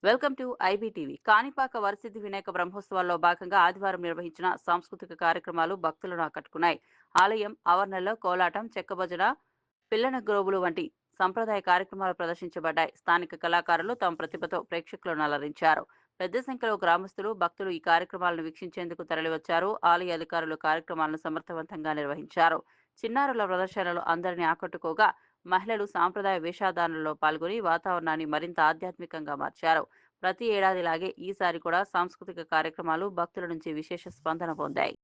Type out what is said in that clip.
Welcome to IBTV. Kanipaka Varasiddhi Vinayaka బ్రహ్మోత్సవాల్లో భాగంగా ఆదివారం నిర్వహించిన సాంస్కృతిక కార్యక్రమాలు భక్తులను ఆకట్టుకున్నాయి. ఆలయం ఆవరణలో కోలాటం, చెక్కభజన, పిల్లన గ్రోబులు వంటి సంప్రదాయ కార్యక్రమాలు ప్రదర్శించబడ్డాయి. స్థానిక కళాకారులు తమ ప్రతిభతో ప్రేక్షకులను అలరించారు. పెద్ద సంఖ్యలో గ్రామస్తులు, భక్తులు ఈ కార్యక్రమాలను వీక్షించేందుకు తరలివచ్చారు. ఆలయ అధికారులు కార్యక్రమాలను సమర్థవంతంగా నిర్వహించారు. చిన్నారుల ప్రదర్శనలు అందరినీ ఆకట్టుకోగా, మహిళలు సాంప్రదాయ వేషధారణలో పాల్గొని వాతావరణాన్ని మరింత ఆధ్యాత్మికంగా మార్చారు. ప్రతి ఏడాదిలాగే ఈసారి కూడా సాంస్కృతిక కార్యక్రమాలు భక్తుల నుంచి విశేష స్పందన పొందాయి.